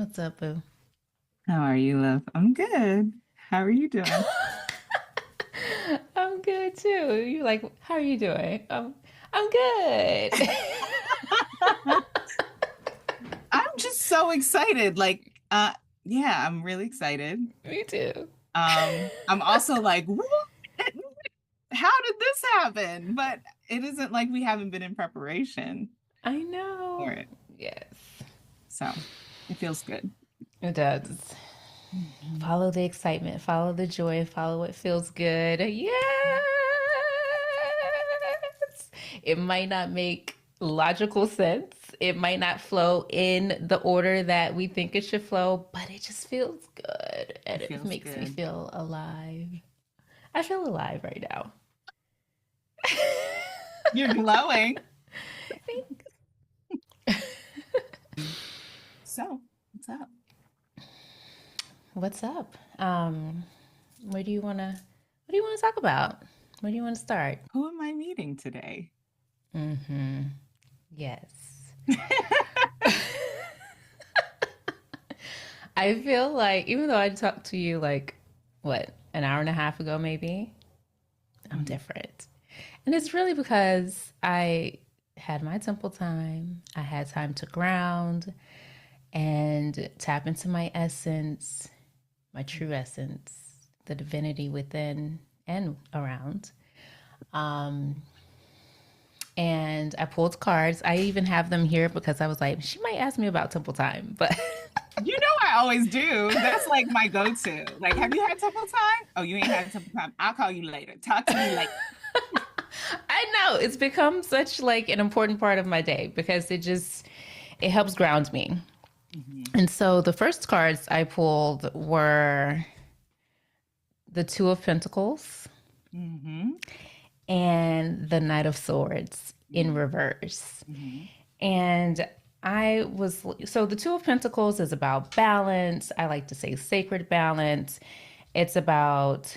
What's up, boo? How are you, love? I'm good. How are you doing? I'm good too. You like, how are you doing? I'm good. I'm just so excited. Yeah, I'm really excited. Me too. I'm also like, what? How did this happen? But it isn't like we haven't been in preparation I for know. it. Yes, So it feels good. it does. Mhm. Follow the excitement, follow the joy, follow what feels good. Yes. It might not make logical sense. It might not flow in the order that we think it should flow, but it just feels good It and it feels makes me good. feel alive. I feel alive right now. You're glowing. So, what's up? What's up? What do you wanna talk about? Where do you wanna start? Who am I meeting today? Yes. I feel like even though I talked to you like what, an hour and a half ago maybe, I'm Mhm. different. And it's really because I had my temple time. I had time to ground and tap into my essence, my true essence, the divinity within and around. Um, and I pulled cards. I even have them here because I was like, she might ask me about temple time, but You know I always do. That's like my go-to. Like, have you had temple time? Oh, you ain't had temple time. I'll call you later. Talk to me later. I know it's become such like an important part of my day because it helps ground me. Mhm. And so the first cards I pulled were the Two of Pentacles Mhm. and the Knight of Swords in reverse. Mhm. And so the Two of Pentacles is about balance. I like to say sacred balance. It's about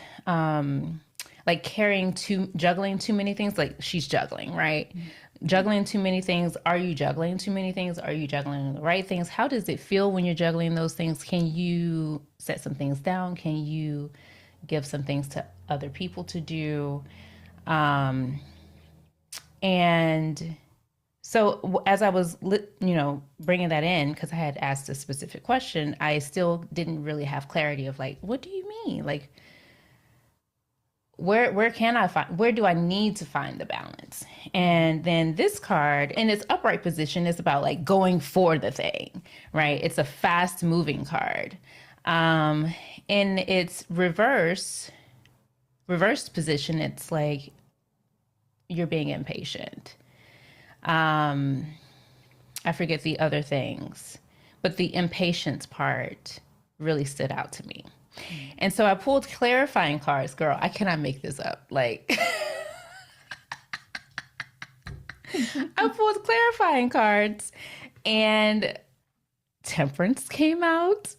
like juggling too many things. Like she's juggling, right? Mhm. Juggling too many things. Are you juggling too many things? Are you juggling the right things? How does it feel when you're juggling those things? Can you set some things down? Can you give some things to other people to do? Um, and so as I was, bringing that in, because I had asked a specific question, I still didn't really have clarity of like, what do you mean? Like, where do I need to find the balance? And then this card in its upright position is about like going for the thing, right? It's a fast moving card. In its reversed position, it's like you're being impatient. I forget the other things, but the impatience part really stood out to me. Mhm. And so I pulled clarifying cards. Girl, I cannot make this up. Like, I pulled clarifying cards and temperance came out.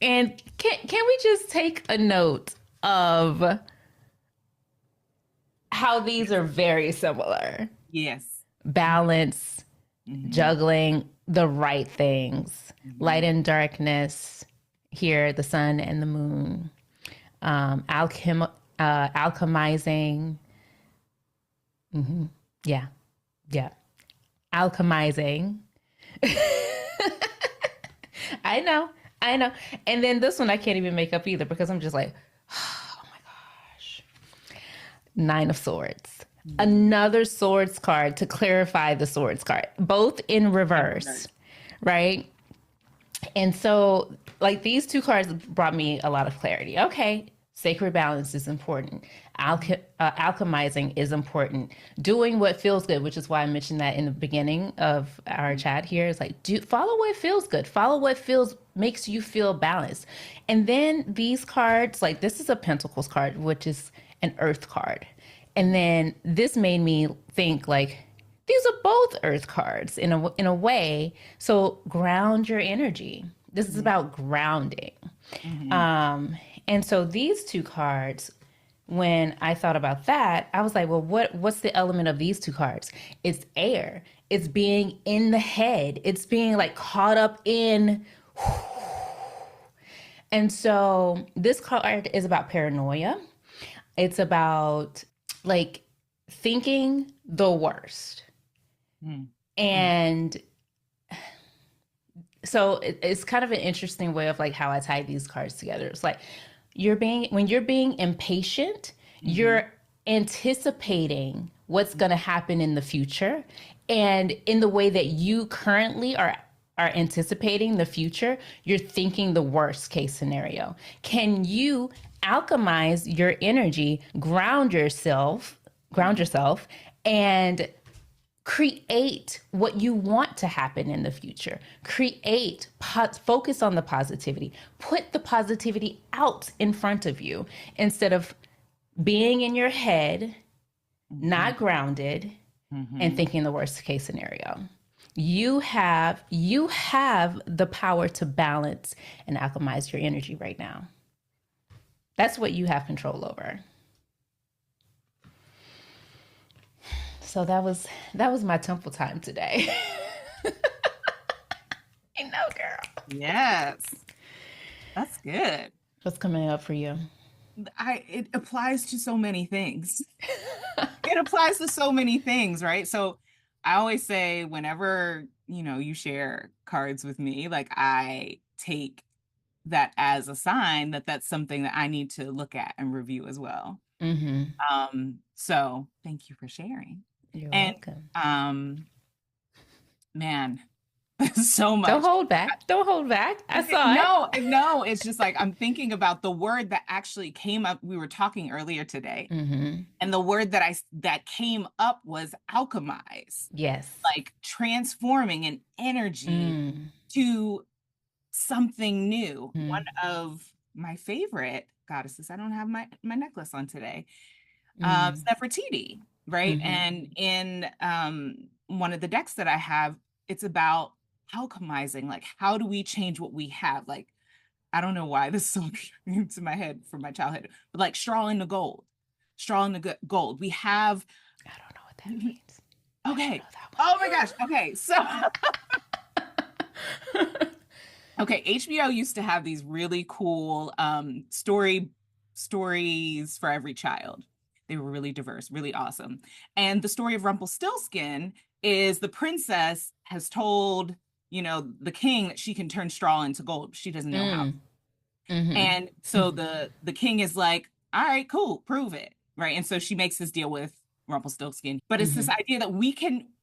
And can we just take a note of how these are very similar? Yes. Balance, Mhm. juggling the right things, light Mhm. and darkness, here, the sun and the moon, alchemizing. Yeah, yeah. Alchemizing. I know, I know. And then this one I can't even make up either because I'm just like, oh my gosh. Nine of Swords. Mhm. Another swords card to clarify the swords card, both in In reverse, reverse. right? And so, like, these two cards brought me a lot of clarity. Okay, sacred balance is important. Alchemizing is important. Doing what feels good, which is why I mentioned that in the beginning of our chat here, is like, follow what feels good. Follow what makes you feel balanced. And then these cards, like this is a Pentacles card, which is an Earth card. And Mhm. then this made me think like these are both earth cards in a way. So ground your energy. This is Mhm. about grounding. Mhm. And so these two cards, when I thought about that, I was like, well, what's the element of these two cards? It's air. It's being in the head. It's being like caught up in And so this card is about paranoia. It's about like thinking the worst. Mm. Mm. And so it's kind of an interesting way of like how I tie these cards together. It's like when you're being impatient, Mm-hmm. you're anticipating what's going to happen in the future, and in the way that you currently are anticipating the future, you're thinking the worst case scenario. Can you alchemize your energy, ground yourself, and create what you want to happen in the future. Focus on the positivity. Put the positivity out in front of you instead of being in your head, Mm-hmm. not grounded, and Mm-hmm. thinking the worst case scenario. You have the power to balance and alchemize your energy right now. That's what you have control over. So that was my temple time today. I know, girl. Yes, that's good. What's coming up for you? It applies to so many things. It applies to so many things, right? So I always say whenever, you share cards with me, like I take that as a sign that that's something that I need to look at and review as well. Mm-hmm. So thank you for sharing. You're And welcome. man, so Don't much. hold back. Don't hold back. I saw it. No, no, it's just like I'm thinking about the word that actually came up. We were talking earlier today, Mm-hmm. and the word that came up was alchemize, Yes. like transforming an energy Mm. to something new. One Mm. of my favorite goddesses, I don't have my necklace on today, Mm. Nefertiti, right? Mm-hmm. And in one of the decks that I have, it's about alchemizing, like how do we change what we have? Like, I don't know why this song came into my head from my childhood, but like straw into gold, straw into gold. We have, I don't know what that means. I don't okay. know that Oh my gosh. Okay. So, one. okay. HBO used to have these really cool stories for every child. They were really diverse, really awesome. And the story of Rumpelstiltskin is the princess has told, the king that she can turn straw into gold. She doesn't know how. Mm. Mm-hmm. And so the king is like, all right, cool, prove it. Right. And so she makes this deal with Rumpelstiltskin. But it's this Mm-hmm. idea that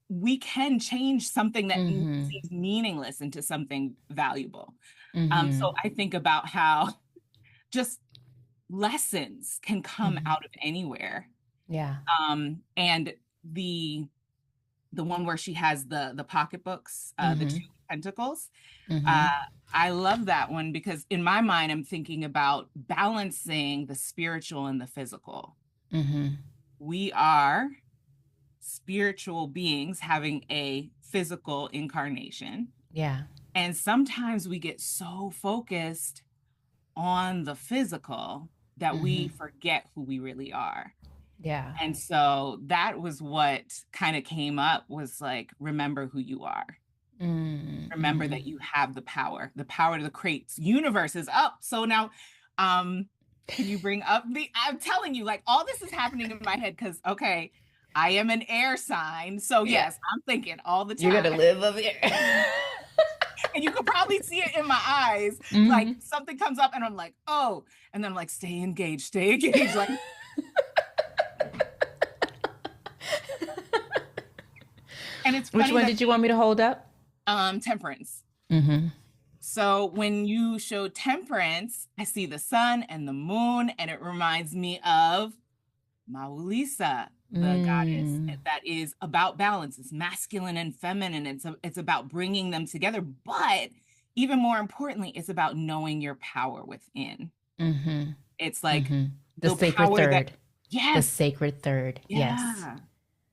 we can change something that Mm-hmm. seems meaningless into something valuable. Mm-hmm. So I think about how just lessons can come Mm-hmm. out of anywhere. Yeah. And the one where she has the pocketbooks, the Mm-hmm. two pentacles. Mm-hmm. Uh, I love that one because in my mind, I'm thinking about balancing the spiritual and the physical. Mm-hmm. We are spiritual beings having a physical incarnation. Yeah. And sometimes we get so focused on the physical that we Mm-hmm. forget who we really are. Yeah. And so that was what kind of came up was like, remember who you are. Remember Mm-hmm. that you have the power to create universes up. So now, um, can you bring up I'm telling you, like all this is happening in my head because okay, I am an air sign. So Yeah. yes, I'm thinking all the You're gonna time. live up here. And you could probably see it in my eyes. Like Mm-hmm. something comes up and I'm like, oh, and then I'm like, stay engaged. Like, and it's Which funny one that did you want me to hold up? temperance. Mm-hmm. So when you show temperance, I see the sun and the moon, and it reminds me of Maulisa, the goddess Mm. that is about balance. It's masculine and feminine. It's about bringing them together, but even more importantly, it's about knowing your power within. Mm-hmm. It's like Mm-hmm. The the sacred power that, third. The yes, sacred third. Yes. yeah,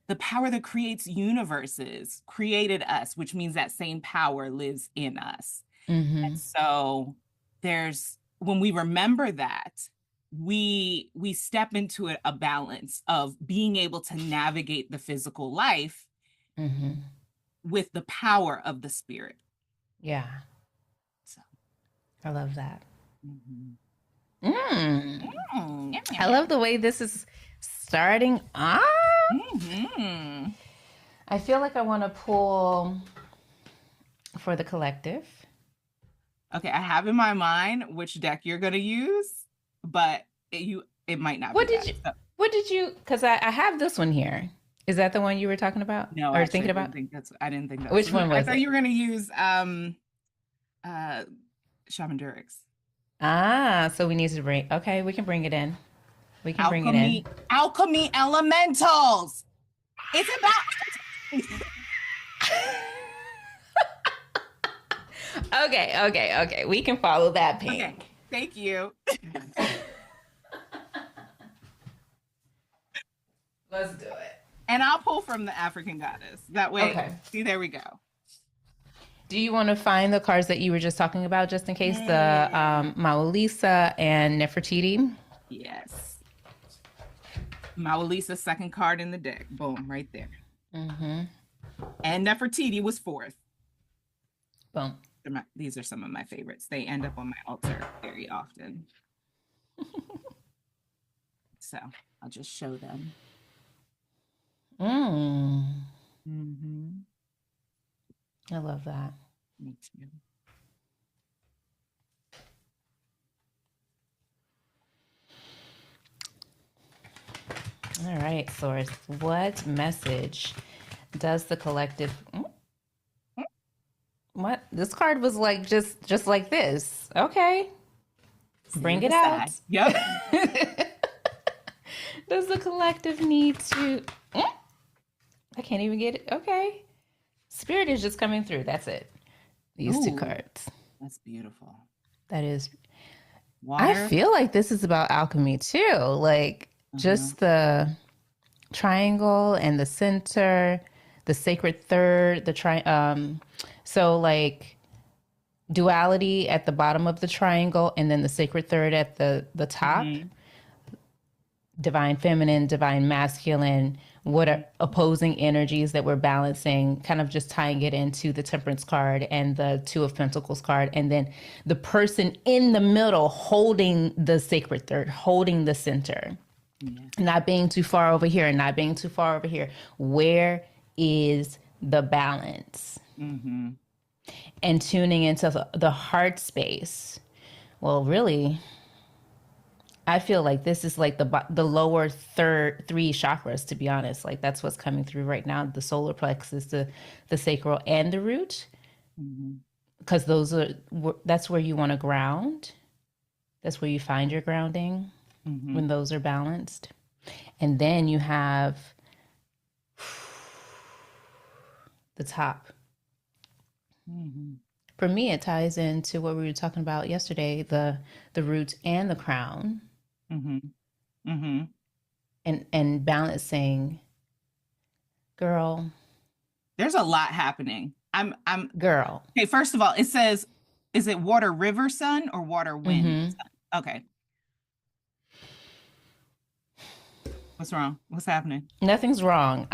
the power that creates universes, created us, which means that same power lives in us. And Mm-hmm. so there's when we remember that, we step into a balance of being able to navigate the physical life Mm-hmm. with the power of the spirit. Yeah. So I love that. Mhm. Mm. Yum, I yum, love yum. the way this is starting off. Mhm. I feel like I want to pull for the collective. Okay, I have in my mind which deck you're gonna use, but it might not be What did that. you? So, What did you? Because I have this one here. Is that the one you were talking about no, or actually, thinking about? I didn't think that was Which one I was thought you it? were gonna use uh Shaman Durix. Ah, so we need to bring. Okay, we can bring it in. We can bring it in. Alchemy elementals. It's about Okay. We can follow that Okay, pink. thank you. Let's do it. And I'll pull from the African goddess. That way, Okay. see, there we go. Do you want to find the cards that you were just talking about, just in case the Mm, Maolisa and Nefertiti? yes. Mawalisa's second card in the deck. Boom, right there. Mm-hmm. And Nefertiti was fourth. Boom. These are some of my favorites. They end up on my altar very often. So I'll just show them. Mm. Mm-hmm. I love that. Me too. All right, Source. What message does the collective? What? This card was like just like this. Okay, Set bring it it aside. out. Yep. Does the collective need to? I can't even get it. Okay, Spirit is just coming through. That's it. These two Ooh, cards. that's beautiful. That is. I Water. feel like this is about alchemy too. Like Uh-huh. just the triangle and the center, the sacred third, so like duality at the bottom of the triangle and then the sacred third at the top, Mm-hmm. divine feminine, divine masculine, what are opposing energies that we're balancing, kind of just tying it into the temperance card and the two of pentacles card, and then the person in the middle holding the sacred third, holding the center, Yeah. not being too far over here and not being too far over here. Where is the balance? Mm-hmm. And tuning into the heart space. Well, really, I feel like this is like the lower third three chakras. To be honest, like that's what's coming through right now: the solar plexus, the sacral, and the root, Mm-hmm. because that's where you want to ground. That's where you find your grounding Mm-hmm. when those are balanced. And then you have the top. Mm-hmm. For me, it ties into what we were talking about yesterday, the root and the crown, Mm-hmm. Mm-hmm. and balancing, girl, There's a lot happening. I'm girl. okay. First of all, it says, is it water, river, sun, or water, wind, Mm-hmm. sun? Okay. What's wrong? What's happening? Nothing's wrong.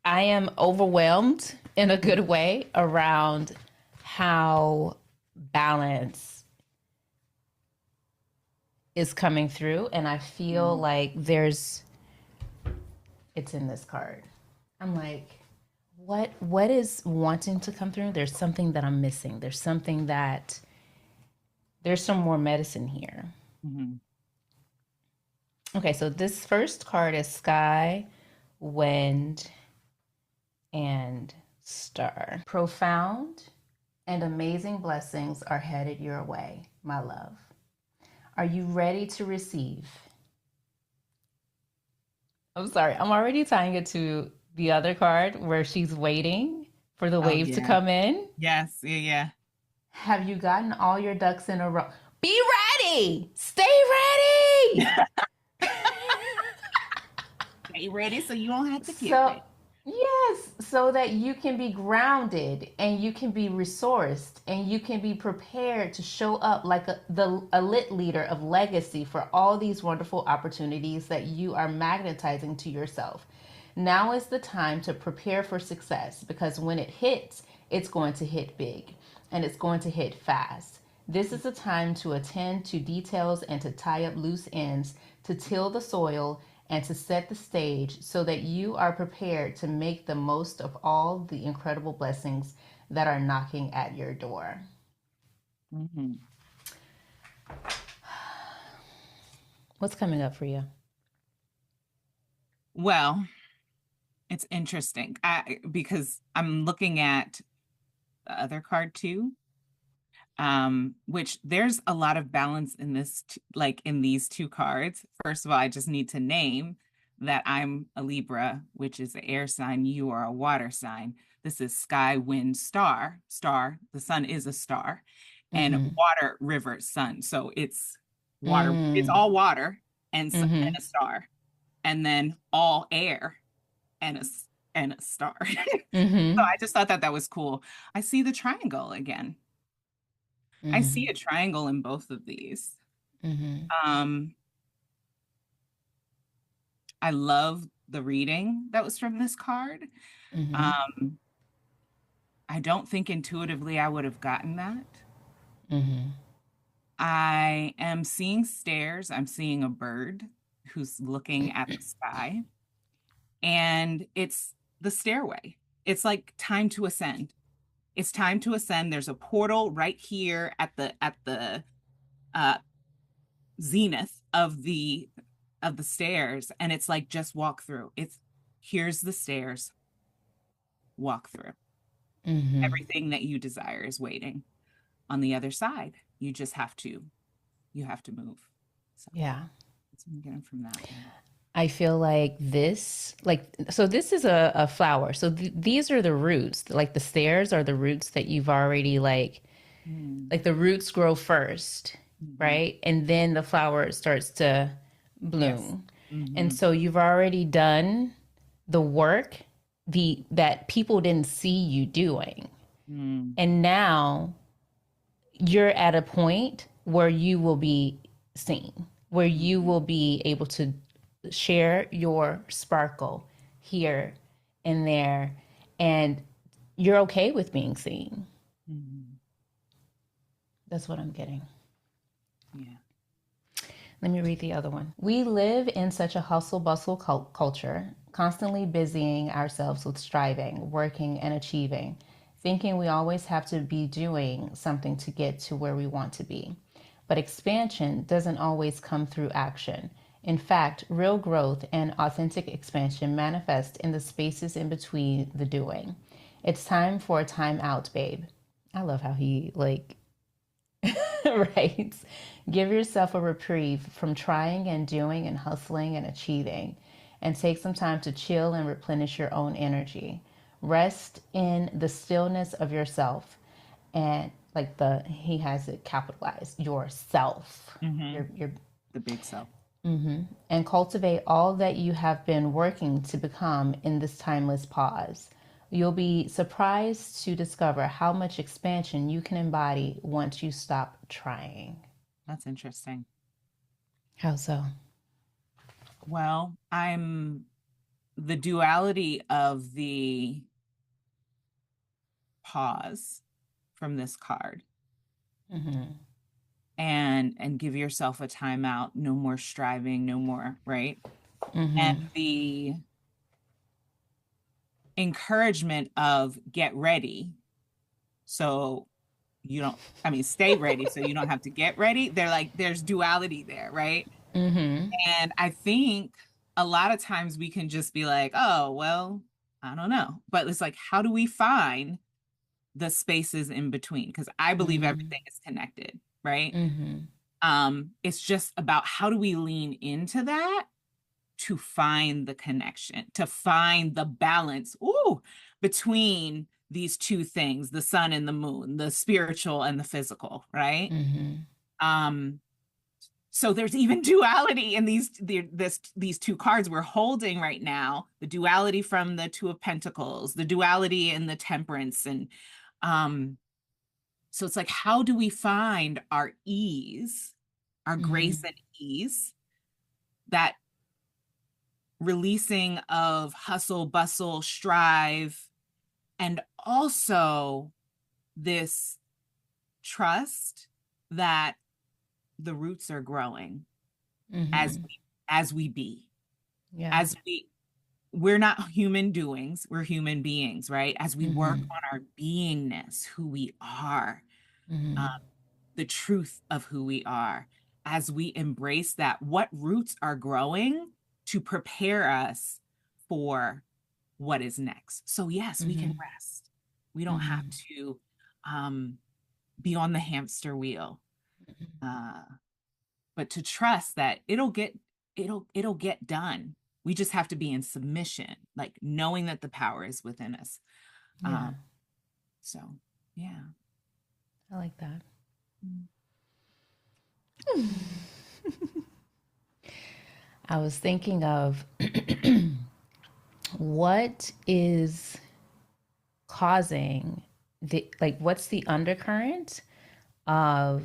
I am overwhelmed in a good way around how balance is coming through. And I feel Mm-hmm. like it's in this card. I'm like, what is wanting to come through? There's something that I'm missing. There's some more medicine here. Mm-hmm. Okay, so this first card is sky, wind, and star. Profound and amazing blessings are headed your way, my love. Are you ready to receive? I'm sorry, I'm already tying it to the other card where she's waiting for the Oh wave to yeah. come in. Yes. Yeah. Yeah. Have you gotten all your ducks in a row? Be ready! Stay ready! Stay ready so you don't have to get So, ready. yes, so that you can be grounded and you can be resourced and you can be prepared to show up like a lit leader of legacy for all these wonderful opportunities that you are magnetizing to yourself. Now is the time to prepare for success because when it hits, it's going to hit big. and it's going to hit fast. This is a time to attend to details and to tie up loose ends, to till the soil and to set the stage so that you are prepared to make the most of all the incredible blessings that are knocking at your door. Mm-hmm. What's coming up for you? Well, it's interesting because I'm looking at the other card too, which there's a lot of balance in this, like in these two cards. First of all, I just need to name that I'm a Libra, which is the air sign. You are a water sign. This is sky, wind, star. Star, the sun is a star, and Mm-hmm. water, river, sun. So it's water, it's Mm. all water and Mm-hmm. a star, and then all air and and a star. So Mm-hmm. I just thought that that was cool. I see the triangle again. I see Mm-hmm. a triangle in both of these. Mm-hmm. Um, I love the reading that was from this card. Mm-hmm. Um, I don't think intuitively I would have gotten that. Mm-hmm. I am seeing stairs. I'm seeing a bird who's looking at the sky, and it's the stairway. It's like time to ascend. It's time to ascend. There's a portal right here at the uh zenith of the stairs, and it's like just walk through. It's here's the stairs, walk through. Mm-hmm. Everything that you desire is waiting on the other side. You have to move. So Yeah. that's what I'm getting from that one. I feel like so this is a flower. So these are the roots. Like the stairs are the roots that you've already Mm, like the roots grow first, mhm. right? And then the flower starts to Yes. bloom. And Hmm. so you've already done the work that people didn't see you doing. Mm, And now you're at a point where you will be seen, where you mhm, will be able to share your sparkle here and there, and you're okay with being seen. mhm. That's what I'm getting. Yeah. Let me read the other one. We live in such a hustle bustle culture, constantly busying ourselves with striving, working, and achieving, thinking we always have to be doing something to get to where we want to be. But expansion doesn't always come through action. In fact, real growth and authentic expansion manifest in the spaces in between the doing. It's time for a time out, babe. I love how he right? Give yourself a reprieve from trying and doing and hustling and achieving, and take some time to chill and replenish your own energy. Rest in the stillness of yourself, and like he has it capitalized, yourself. Hmm. Your The big self. and cultivate all that you have been working to become in this timeless pause. You'll be surprised to discover how much expansion you can embody once you stop trying. That's interesting. How so? Well, I'm the duality of the pause from this card Mm-hmm. and give yourself a timeout, no more striving, no more, right? And Mm-hmm. the encouragement of get ready. So you don't, I mean, stay ready so you don't have to get ready. They're like, there's duality there, right? Mm-hmm. And I think a lot of times we can just be like, oh, well, I don't know. But it's like, how do we find the spaces in between? Because I believe Mm-hmm. everything is connected, right? Mm-hmm. It's just about how do we lean into that to find the connection, to find the balance, between these two things, the sun and the moon, the spiritual and the physical, right? Mm-hmm. Um, so there's even duality in these two cards we're holding right now, the duality from the Two of Pentacles, the duality in the Temperance, and um, so it's like, how do we find our ease, our grace Mm-hmm. and ease, that releasing of hustle, bustle, strive, and also this. trust that the roots are growing as Mm-hmm. we be, Yeah. as we're not human doings, we're human beings, right? As we work Mm-hmm. on our beingness, who we are, um, Mm-hmm. the truth of who we are, as we embrace that, what roots are growing to prepare us for what is next. So yes, we can Mm-hmm. rest. We don't have Mm-hmm. to um, be on the hamster wheel, uh, but to trust that it'll get done. We just have to be in submission, like knowing that the power is within us. Yeah. Um, so yeah. I like that. Mm. I was thinking of what is causing what's the undercurrent of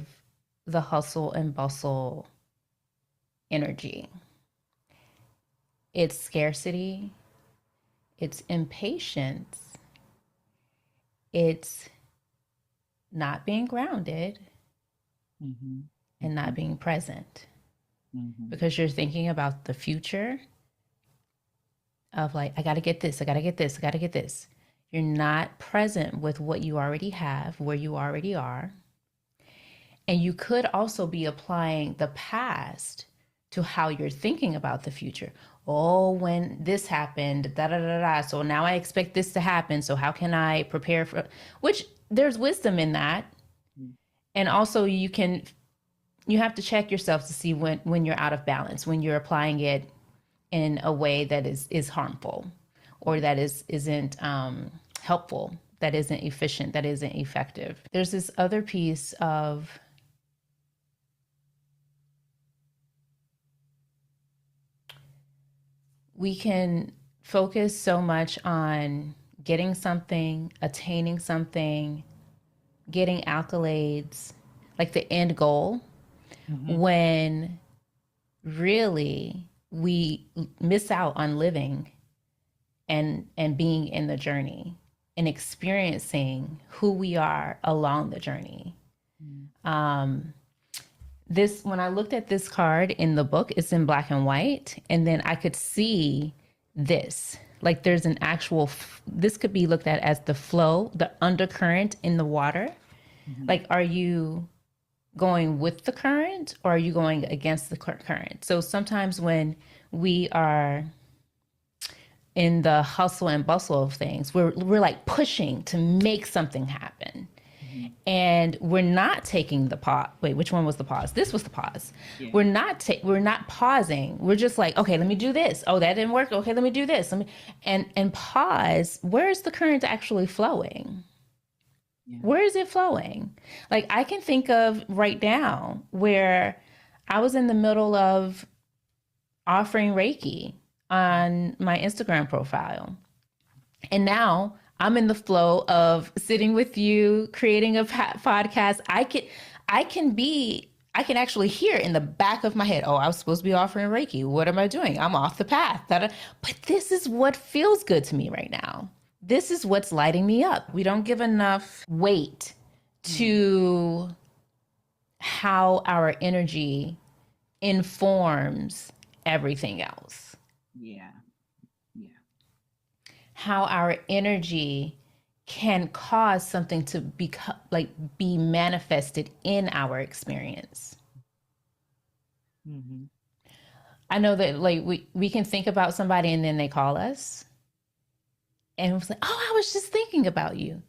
the hustle and bustle energy? It's scarcity, it's impatience, it's not being grounded Mhm. and not Mhm. being present Mhm. because you're thinking about the future of like, I got to get this, I got to get this, I got to get this. You're not present with what you already have, where you already are. And you could also be applying the past to how you're thinking about the future. Oh, when this happened, da da da da. So now I expect this to happen. So how can I prepare for which there's wisdom in that. Mhm. And also you have to check yourself to see when you're out of balance, when you're applying it in a way that is harmful or that isn't helpful, that isn't efficient, that isn't effective. There's this other piece of we can focus so much on getting something, attaining something, getting accolades, like the end goal, Mhm. when really we miss out on living and being in the journey and experiencing who we are along the journey. Mhm. Um, this when I looked at this card in the book, it's in black and white, and then I could see this. Like there's an actual this could be looked at as the flow, the undercurrent in the water. Mhm. Like are you going with the current or are you going against the current? So sometimes when we are in the hustle and bustle of things, we're like pushing to make something happen. Mhm. And we're not taking the pause. Wait, which one was the pause? This was the pause. Yeah. We're not pausing. We're just like, okay, let me do this. Oh, that didn't work. Okay, let me do this. Let me and pause. Where is the current actually flowing? Yeah. Where is it flowing? Like I can think of right now where I was in the middle of offering Reiki on my Instagram profile. And now I'm in the flow of sitting with you, creating a podcast. I can actually hear in the back of my head, oh, I was supposed to be offering Reiki. What am I doing? I'm off the path. But this is what feels good to me right now. This is what's lighting me up. We don't give enough weight Yeah. to how our energy informs everything else. Yeah. Yeah. How our energy can cause something to be manifested in our experience. Mhm. I know that like we can think about somebody and then they call us and it was like, oh, I was just thinking about you.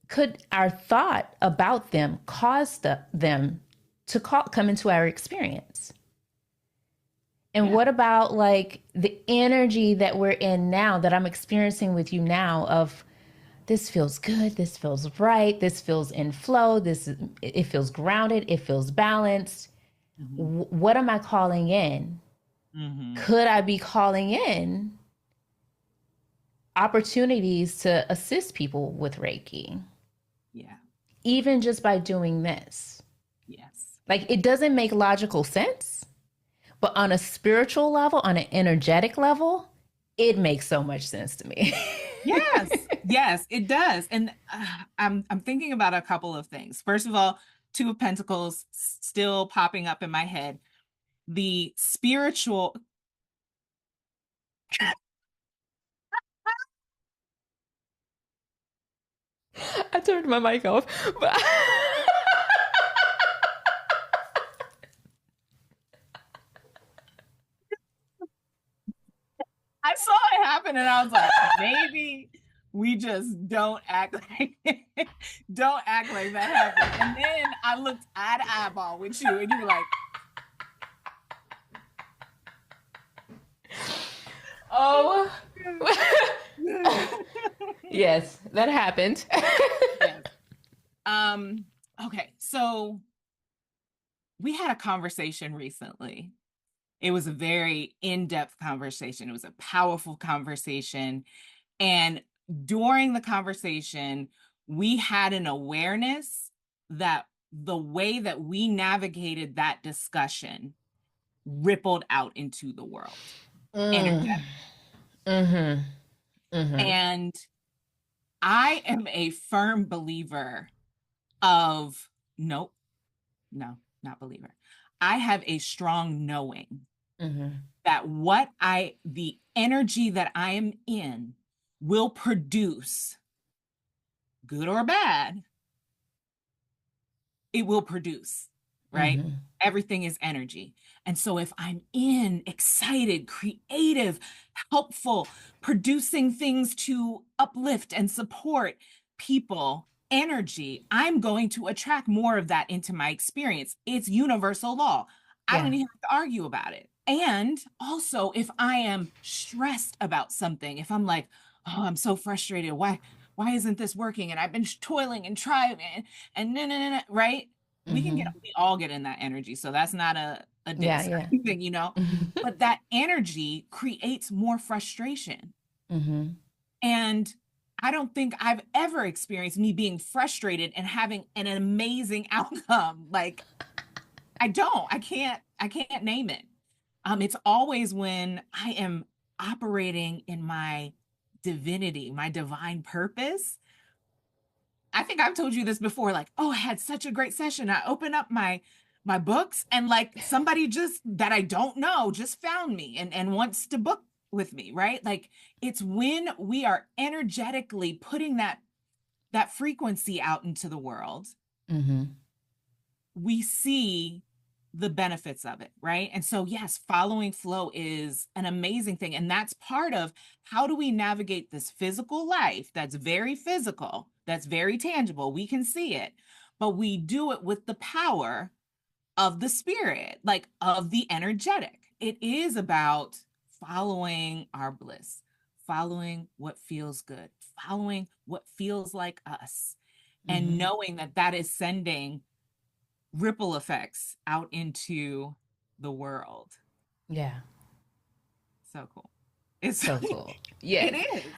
Could our thought about them cause them to come into our experience? And Yeah. what about like the energy that we're in now that I'm experiencing with you now of this feels good, this feels right, this feels in flow, it feels grounded, it feels balanced. Mhm. What am I calling in? Mhm. Could I be calling in opportunities to assist people with Reiki, Yeah. even just by doing this? Yes. Like it doesn't make logical sense, but on a spiritual level, on an energetic level, it makes so much sense to me. Yes. Yes, it does. And I'm thinking about a couple of things. First of all, Two of Pentacles still popping up in my head. The spiritual, I turned my mic off, but I saw it happen and I was like, maybe we just don't act like don't act like that happened. And then I looked eye to eyeball with you and you were like, oh, yes. yes, that happened. Yes. Um, okay, so we had a conversation recently. It was a very in-depth conversation. It was a powerful conversation. And during the conversation, we had an awareness that the way that we navigated that discussion rippled out into the world Mm, energetically. mm-hmm, mm-hmm, And I am a firm believer of nope, no, not believer. I have a strong knowing mm-hmm. that the energy that I am in will produce, good or bad, it will produce, right? Mm-hmm. Everything is energy. And so if I'm in, excited, creative, helpful, producing things to uplift and support people, energy, I'm going to attract more of that into my experience. It's universal law. I don't Yeah, even have to argue about it. And also, if I am stressed about something, if I'm like, oh, I'm so frustrated, why isn't this working? And I've been toiling and trying and no, no, no, no, right? mm-hmm. We all get in that energy. So that's not a Yeah, diss or yeah. anything, you know. But that energy creates more frustration. Mm-hmm. And I don't think I've ever experienced me being frustrated and having an amazing outcome. Like I can't name it. It's always when I am operating in my divinity, my divine purpose. I think I've told you this before, like, oh, I had such a great session. I open up my books and like somebody just that I don't know just found me and wants to book with me, right? Like it's when we are energetically putting that frequency out into the world, Mm-hmm. we see the benefits of it, right? And so, yes, following flow is an amazing thing. And that's part of how do we navigate this physical life that's very physical, that's very tangible. We can see it, but we do it with the power of the spirit, like of the energetic. It is about following our bliss, following what feels good, following what feels like us, and Mm-hmm. knowing that that is sending ripple effects out into the world. Yeah. So cool. It's So cool. it Yes. is.